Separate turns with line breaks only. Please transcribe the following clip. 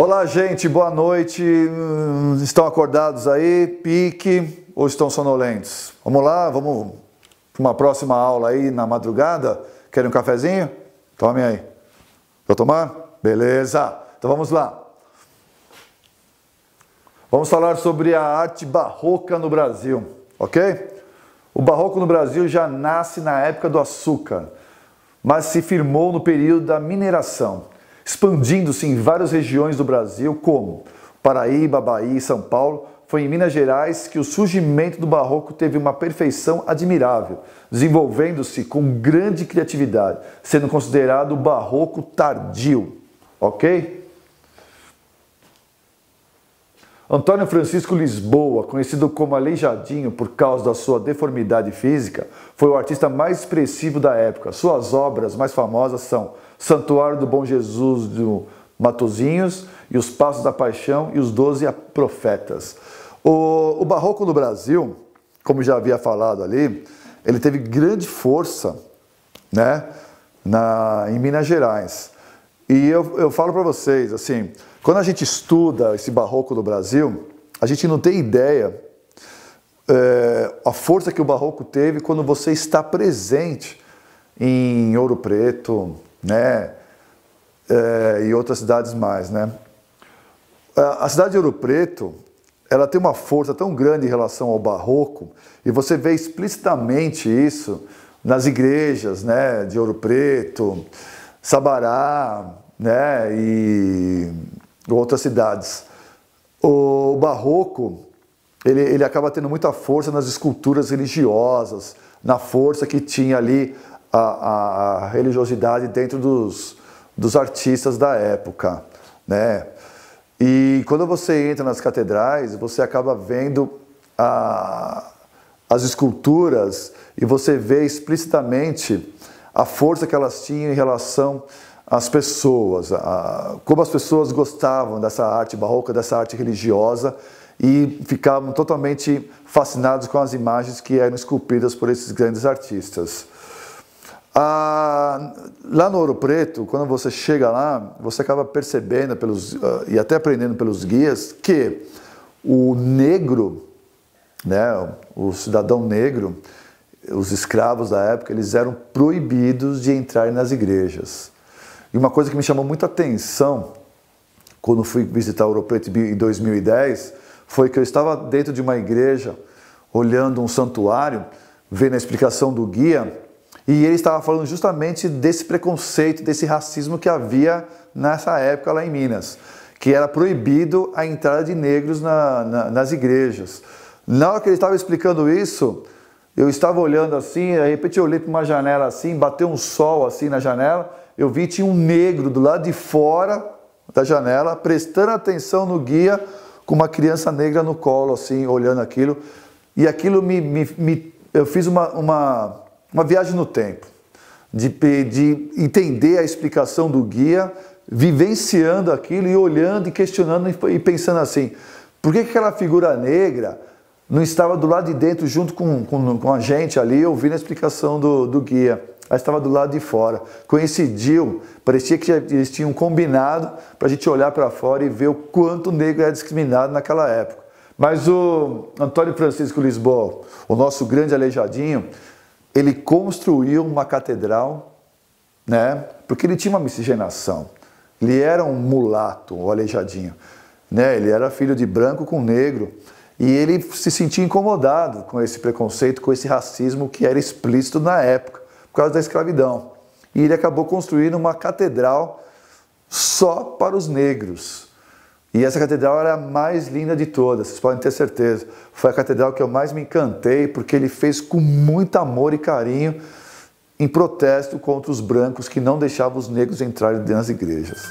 Olá, gente, boa noite. Estão acordados aí? Pique ou estão sonolentos? Vamos lá, vamos para uma próxima aula aí na madrugada? Querem um cafezinho? Tome aí. Vai tomar? Beleza. Então vamos lá. Vamos falar sobre a arte barroca no Brasil, ok? O barroco no Brasil já nasce na época do açúcar, mas se firmou no período da mineração, expandindo-se em várias regiões do Brasil, como Paraíba, Bahia e São Paulo. Foi em Minas Gerais que o surgimento do barroco teve uma perfeição admirável, desenvolvendo-se com grande criatividade, sendo considerado o barroco tardio, ok? Antônio Francisco Lisboa, conhecido como Aleijadinho por causa da sua deformidade física, foi o artista mais expressivo da época. Suas obras mais famosas são Santuário do Bom Jesus do Matozinhos e Os Passos da Paixão e Os 12 Profetas. O barroco no Brasil, como já havia falado ali, ele teve grande força, né, em Minas Gerais. E eu falo para vocês, assim, quando a gente estuda esse barroco do Brasil, a gente não tem ideia a força que o barroco teve quando você está presente em Ouro Preto, né, e outras cidades mais, né. A cidade de Ouro Preto, ela tem uma força tão grande em relação ao barroco, e você vê explicitamente isso nas igrejas, né, de Ouro Preto, Sabará, né, e outras cidades. O barroco, ele acaba tendo muita força nas esculturas religiosas, na força que tinha ali a religiosidade dentro dos artistas da época, né? E quando você entra nas catedrais, você acaba vendo as esculturas e você vê explicitamente a força que elas tinham em relação às pessoas, como as pessoas gostavam dessa arte barroca, dessa arte religiosa, e ficavam totalmente fascinados com as imagens que eram esculpidas por esses grandes artistas. Lá no Ouro Preto, quando você chega lá, você acaba percebendo e até aprendendo pelos guias que o negro, né, o cidadão negro, os escravos da época, eles eram proibidos de entrar nas igrejas. E uma coisa que me chamou muita atenção quando fui visitar Ouro Preto em 2010 foi que eu estava dentro de uma igreja olhando um santuário, vendo a explicação do guia, e ele estava falando justamente desse preconceito, desse racismo que havia nessa época lá em Minas, que era proibido a entrada de negros nas igrejas. Na hora que ele estava explicando isso, eu estava olhando assim, de repente eu olhei para uma janela assim, bateu um sol assim na janela, eu vi que tinha um negro do lado de fora da janela, prestando atenção no guia, com uma criança negra no colo, assim, olhando aquilo. E aquilo eu fiz uma viagem no tempo, de entender a explicação do guia, vivenciando aquilo e olhando e questionando e pensando assim, por que aquela figura negra não estava do lado de dentro junto com a gente ali, ouvindo a explicação do guia? Ela estava do lado de fora. Coincidiu, parecia que eles tinham combinado para a gente olhar para fora e ver o quanto o negro era discriminado naquela época. Mas o Antônio Francisco Lisboa, o nosso grande Aleijadinho, ele construiu uma catedral, né, porque ele tinha uma miscigenação. Ele era um mulato, o Aleijadinho, né, ele era filho de branco com negro. E ele se sentia incomodado com esse preconceito, com esse racismo que era explícito na época, por causa da escravidão. E ele acabou construindo uma catedral só para os negros. E essa catedral era a mais linda de todas, vocês podem ter certeza. Foi a catedral que eu mais me encantei, porque ele fez com muito amor e carinho, em protesto contra os brancos que não deixavam os negros entrarem nas igrejas.